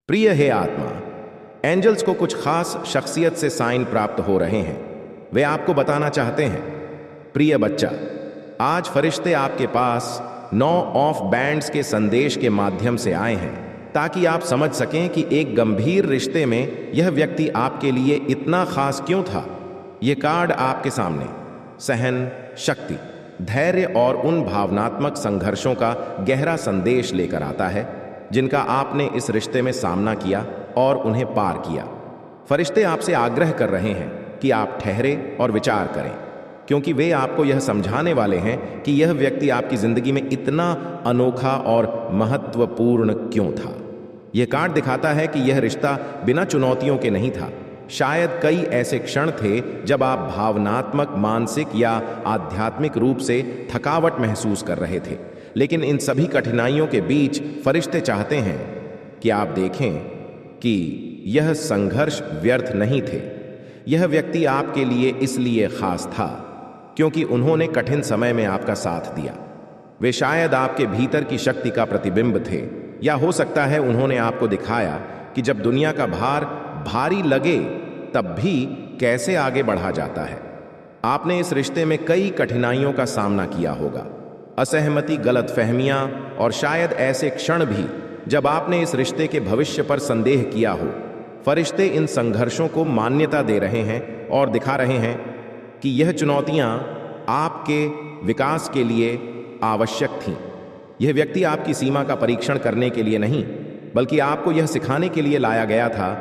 प्रिय हे आत्मा, एंजल्स को कुछ खास शख्सियत से साइन प्राप्त हो रहे हैं। वे आपको बताना चाहते हैं, प्रिय बच्चा, आज फरिश्ते आपके पास 9 ऑफ बैंड्स के संदेश के माध्यम से आए हैं ताकि आप समझ सकें कि एक गंभीर रिश्ते में यह व्यक्ति आपके लिए इतना खास क्यों था। यह कार्ड आपके सामने सहन, शक्ति, धैर्य और उन भावनात्मक संघर्षों का गहरा संदेश लेकर आता है जिनका आपने इस रिश्ते में सामना किया और उन्हें पार किया। फरिश्ते आपसे आग्रह कर रहे हैं कि आप ठहरे और विचार करें, क्योंकि वे आपको यह समझाने वाले हैं कि यह व्यक्ति आपकी जिंदगी में इतना अनोखा और महत्वपूर्ण क्यों था। यह कार्ड दिखाता है कि यह रिश्ता बिना चुनौतियों के नहीं था। शायद कई ऐसे क्षण थे जब आप भावनात्मक, मानसिक या आध्यात्मिक रूप से थकावट महसूस कर रहे थे, लेकिन इन सभी कठिनाइयों के बीच फरिश्ते चाहते हैं कि आप देखें कि यह संघर्ष व्यर्थ नहीं थे। यह व्यक्ति आपके लिए इसलिए खास था क्योंकि उन्होंने कठिन समय में आपका साथ दिया। वे शायद आपके भीतर की शक्ति का प्रतिबिंब थे, या हो सकता है उन्होंने आपको दिखाया कि जब दुनिया का भार भारी लगे तब भी कैसे आगे बढ़ा जाता है। आपने इस रिश्ते में कई कठिनाइयों का सामना किया होगा, असहमति, गलतफहमियां और शायद ऐसे क्षण भी जब आपने इस रिश्ते के भविष्य पर संदेह किया हो। फरिश्ते इन संघर्षों को मान्यता दे रहे हैं और दिखा रहे हैं कि यह चुनौतियां आपके विकास के लिए आवश्यक थीं। यह व्यक्ति आपकी सीमा का परीक्षण करने के लिए नहीं, बल्कि आपको यह सिखाने के लिए लाया गया था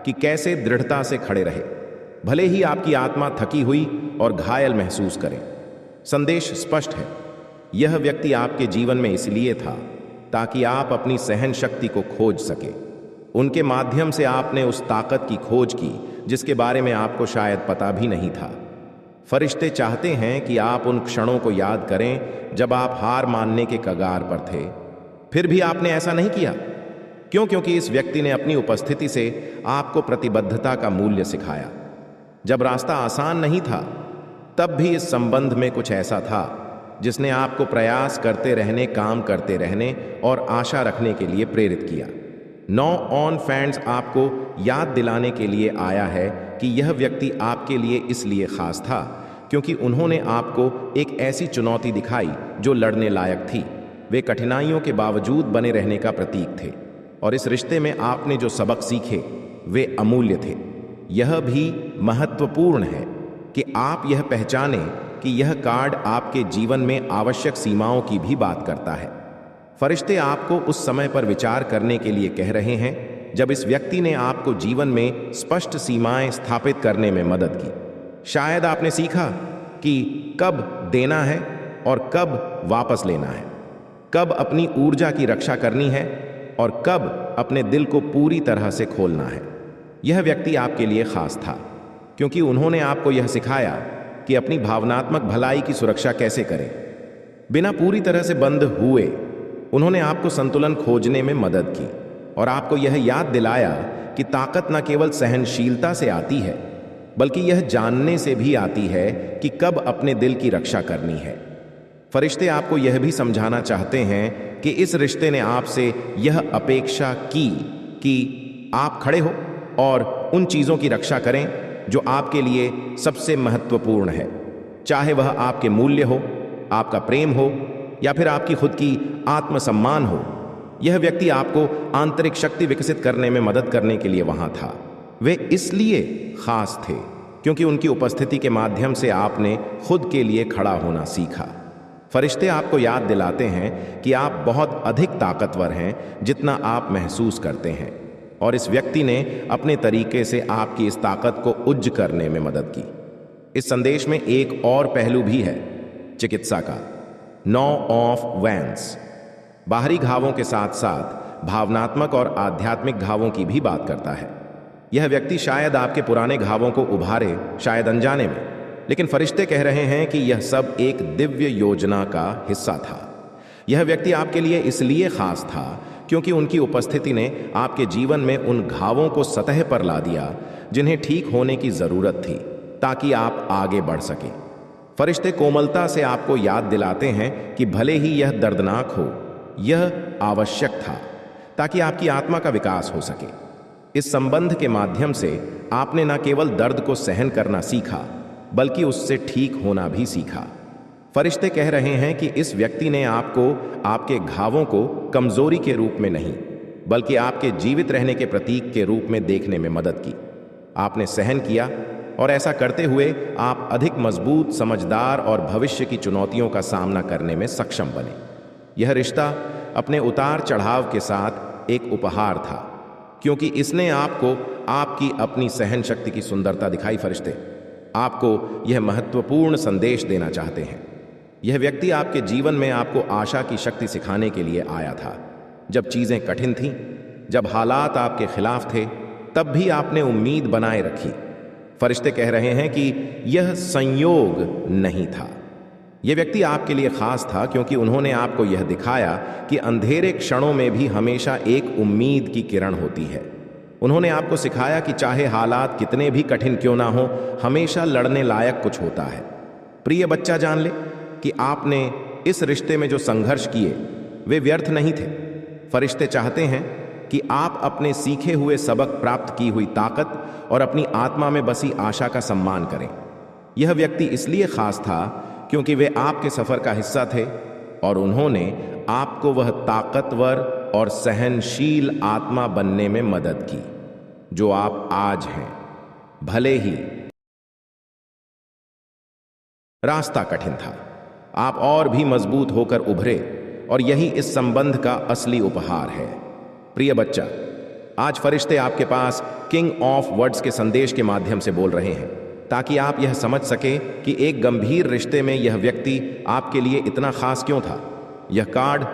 कि कैसे दृढ़ता से खड़े रहे, भले ही आपकी आत्मा थकी हुई और घायल महसूस करे। संदेश स्पष्ट है, यह व्यक्ति आपके जीवन में इसलिए था ताकि आप अपनी सहन शक्ति को खोज सके। उनके माध्यम से आपने उस ताकत की खोज की जिसके बारे में आपको शायद पता भी नहीं था। फरिश्ते चाहते हैं कि आप उन क्षणों को याद करें जब आप हार मानने के कगार पर थे, फिर भी आपने ऐसा नहीं किया। क्यों? क्योंकि इस व्यक्ति ने अपनी उपस्थिति से आपको प्रतिबद्धता का मूल्य सिखाया। जब रास्ता आसान नहीं था, तब भी इस संबंध में कुछ ऐसा था जिसने आपको प्रयास करते रहने, काम करते रहने और आशा रखने के लिए प्रेरित किया। 9 ऑन फैंड्स आपको याद दिलाने के लिए आया है कि यह व्यक्ति आपके लिए इसलिए खास था क्योंकि उन्होंने आपको एक ऐसी चुनौती दिखाई जो लड़ने लायक थी। वे कठिनाइयों के बावजूद बने रहने का प्रतीक थे, और इस रिश्ते में आपने जो सबक सीखे वे अमूल्य थे। यह भी महत्वपूर्ण है कि आप यह पहचानें कि यह कार्ड आपके जीवन में आवश्यक सीमाओं की भी बात करता है। फरिश्ते आपको उस समय पर विचार करने के लिए कह रहे हैं जब इस व्यक्ति ने आपको जीवन में स्पष्ट सीमाएं स्थापित करने में मदद की। शायद आपने सीखा कि कब देना है और कब वापस लेना है, कब अपनी ऊर्जा की रक्षा करनी है और कब अपने दिल को पूरी तरह से खोलना है। यह व्यक्ति आपके लिए खास था क्योंकि उन्होंने आपको यह सिखाया कि अपनी भावनात्मक भलाई की सुरक्षा कैसे करें। बिना पूरी तरह से बंद हुए उन्होंने आपको संतुलन खोजने में मदद की और आपको यह याद दिलाया कि ताकत न केवल सहनशीलता से आती है, बल्कि यह जानने से भी आती है कि कब अपने दिल की रक्षा करनी है। फरिश्ते आपको यह भी समझाना चाहते हैं कि इस रिश्ते ने आपसे यह अपेक्षा की कि आप खड़े हो और उन चीज़ों की रक्षा करें जो आपके लिए सबसे महत्वपूर्ण है, चाहे वह आपके मूल्य हो, आपका प्रेम हो या फिर आपकी खुद की आत्मसम्मान हो। यह व्यक्ति आपको आंतरिक शक्ति विकसित करने में मदद करने के लिए वहां था। वे इसलिए खास थे क्योंकि उनकी उपस्थिति के माध्यम से आपने खुद के लिए खड़ा होना सीखा। फरिश्ते आपको याद दिलाते हैं कि आप बहुत अधिक ताकतवर हैं जितना आप महसूस करते हैं, और इस व्यक्ति ने अपने तरीके से आपकी इस ताकत को उज्ज करने में मदद की। इस संदेश में एक और पहलू भी है, चिकित्सा का। 9 ऑफ वैंड्स बाहरी घावों के साथ साथ भावनात्मक और आध्यात्मिक घावों की भी बात करता है। यह व्यक्ति शायद आपके पुराने घावों को उभारे, शायद अनजाने में, लेकिन फरिश्ते कह रहे हैं कि यह सब एक दिव्य योजना का हिस्सा था। यह व्यक्ति आपके लिए इसलिए खास था क्योंकि उनकी उपस्थिति ने आपके जीवन में उन घावों को सतह पर ला दिया जिन्हें ठीक होने की जरूरत थी ताकि आप आगे बढ़ सकें। फरिश्ते कोमलता से आपको याद दिलाते हैं कि भले ही यह दर्दनाक हो, यह आवश्यक था ताकि आपकी आत्मा का विकास हो सके। इस संबंध के माध्यम से आपने न केवल दर्द को सहन करना सीखा, बल्कि उससे ठीक होना भी सीखा। फरिश्ते कह रहे हैं कि इस व्यक्ति ने आपको आपके घावों को कमजोरी के रूप में नहीं, बल्कि आपके जीवित रहने के प्रतीक के रूप में देखने में मदद की। आपने सहन किया और ऐसा करते हुए आप अधिक मजबूत, समझदार और भविष्य की चुनौतियों का सामना करने में सक्षम बने। यह रिश्ता अपने उतार चढ़ाव के साथ एक उपहार था, क्योंकि इसने आपको आपकी अपनी सहन शक्ति की सुंदरता दिखाई। फरिश्ते आपको यह महत्वपूर्ण संदेश देना चाहते हैं। यह व्यक्ति आपके जीवन में आपको आशा की शक्ति सिखाने के लिए आया था। जब चीजें कठिन थीं, जब हालात आपके खिलाफ थे, तब भी आपने उम्मीद बनाए रखी। फरिश्ते कह रहे हैं कि यह संयोग नहीं था। यह व्यक्ति आपके लिए खास था, क्योंकि उन्होंने आपको यह दिखाया कि अंधेरे क्षणों में भी हमेशा एक उम्मीद की किरण होती है। उन्होंने आपको सिखाया कि चाहे हालात कितने भी कठिन क्यों ना हो, हमेशा लड़ने लायक कुछ होता है। प्रिय बच्चा, जान ले कि आपने इस रिश्ते में जो संघर्ष किए वे व्यर्थ नहीं थे। फरिश्ते चाहते हैं कि आप अपने सीखे हुए सबक, प्राप्त की हुई ताकत और अपनी आत्मा में बसी आशा का सम्मान करें। यह व्यक्ति इसलिए खास था क्योंकि वे आपके सफर का हिस्सा थे और उन्होंने आपको वह ताकतवर और सहनशील आत्मा बनने में मदद की जो आप आज हैं। भले ही रास्ता कठिन था, आप और भी मजबूत होकर उभरे और यही इस संबंध का असली उपहार है। प्रिय बच्चा, आज फरिश्ते आपके पास किंग ऑफ वर्ड्स के संदेश के माध्यम से बोल रहे हैं, ताकि आप यह समझ सके कि एक गंभीर रिश्ते में यह व्यक्ति आपके लिए इतना खास क्यों था। यह कार्ड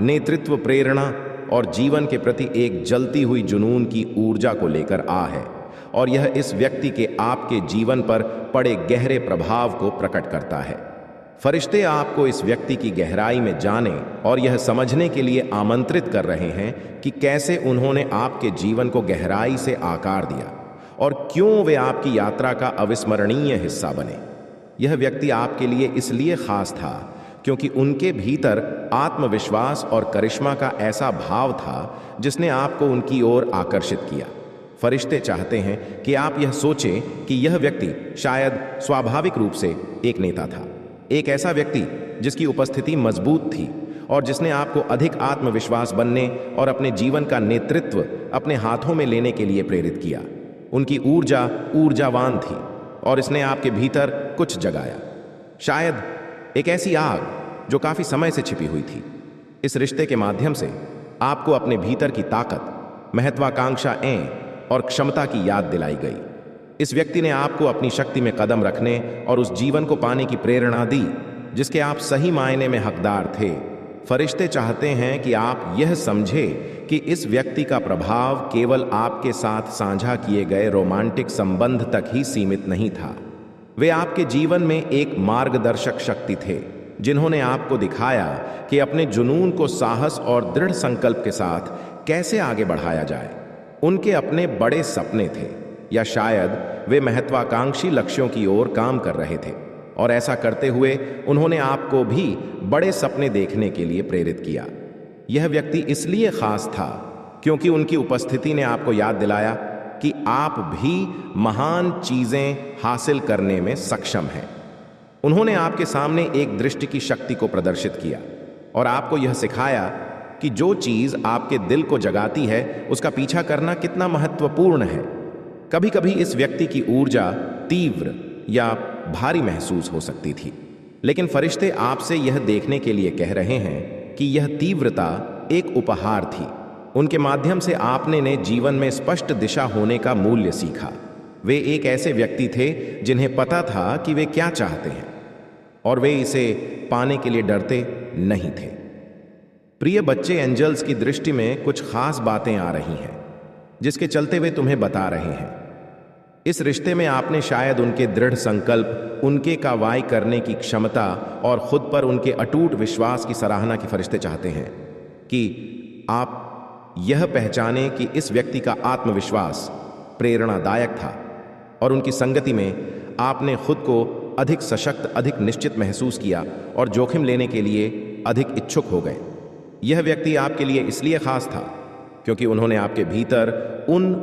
नेतृत्व, प्रेरणा और जीवन के प्रति एक जलती हुई जुनून की ऊर्जा को लेकर आ है, और यह इस व्यक्ति के आपके जीवन पर पड़े गहरे प्रभाव को प्रकट करता है। फरिश्ते आपको इस व्यक्ति की गहराई में जाने और यह समझने के लिए आमंत्रित कर रहे हैं कि कैसे उन्होंने आपके जीवन को गहराई से आकार दिया और क्यों वे आपकी यात्रा का अविस्मरणीय हिस्सा बने। यह व्यक्ति आपके लिए इसलिए खास था क्योंकि उनके भीतर आत्मविश्वास और करिश्मा का ऐसा भाव था जिसने आपको उनकी ओर आकर्षित किया। फरिश्ते चाहते हैं कि आप यह सोचें कि यह व्यक्ति शायद स्वाभाविक रूप से एक नेता था, एक ऐसा व्यक्ति जिसकी उपस्थिति मजबूत थी और जिसने आपको अधिक आत्मविश्वास बनने और अपने जीवन का नेतृत्व अपने हाथों में लेने के लिए प्रेरित किया। उनकी ऊर्जा ऊर्जावान थी और इसने आपके भीतर कुछ जगाया, शायद एक ऐसी आग जो काफी समय से छिपी हुई थी। इस रिश्ते के माध्यम से आपको अपने भीतर की ताकत, महत्वाकांक्षाएं और क्षमता की याद दिलाई गई। इस व्यक्ति ने आपको अपनी शक्ति में कदम रखने और उस जीवन को पाने की प्रेरणा दी जिसके आप सही मायने में हकदार थे। फरिश्ते चाहते हैं कि आप यह समझें कि इस व्यक्ति का प्रभाव केवल आपके साथ साझा किए गए रोमांटिक संबंध तक ही सीमित नहीं था। वे आपके जीवन में एक मार्गदर्शक शक्ति थे जिन्होंने आपको दिखाया कि अपने जुनून को साहस और दृढ़ संकल्प के साथ कैसे आगे बढ़ाया जाए। उनके अपने बड़े सपने थे, या शायद वे महत्वाकांक्षी लक्ष्यों की ओर काम कर रहे थे, और ऐसा करते हुए उन्होंने आपको भी बड़े सपने देखने के लिए प्रेरित किया। यह व्यक्ति इसलिए खास था क्योंकि उनकी उपस्थिति ने आपको याद दिलाया कि आप भी महान चीजें हासिल करने में सक्षम हैं। उन्होंने आपके सामने एक दृष्टि की शक्ति को प्रदर्शित किया और आपको यह सिखाया कि जो चीज आपके दिल को जगाती है उसका पीछा करना कितना महत्वपूर्ण है। कभी कभी इस व्यक्ति की ऊर्जा तीव्र या भारी महसूस हो सकती थी, लेकिन फरिश्ते आपसे यह देखने के लिए कह रहे हैं कि यह तीव्रता एक उपहार थी। उनके माध्यम से आपने ने जीवन में स्पष्ट दिशा होने का मूल्य सीखा। वे एक ऐसे व्यक्ति थे जिन्हें पता था कि वे क्या चाहते हैं और वे इसे पाने के लिए डरते नहीं थे। प्रिय बच्चे, एंजल्स की दृष्टि में कुछ खास बातें आ रही हैं जिसके चलते वे तुम्हें बता रहे हैं। इस रिश्ते में आपने शायद उनके दृढ़ संकल्प, उनके कार्रवाई करने की क्षमता और खुद पर उनके अटूट विश्वास की सराहना की। फरिश्ते चाहते हैं कि आप यह पहचानें कि इस व्यक्ति का आत्मविश्वास प्रेरणादायक था और उनकी संगति में आपने खुद को अधिक सशक्त, अधिक निश्चित महसूस किया और जोखिम लेने के लिए अधिक इच्छुक हो गए। यह व्यक्ति आपके लिए इसलिए खास था क्योंकि उन्होंने आपके भीतर उन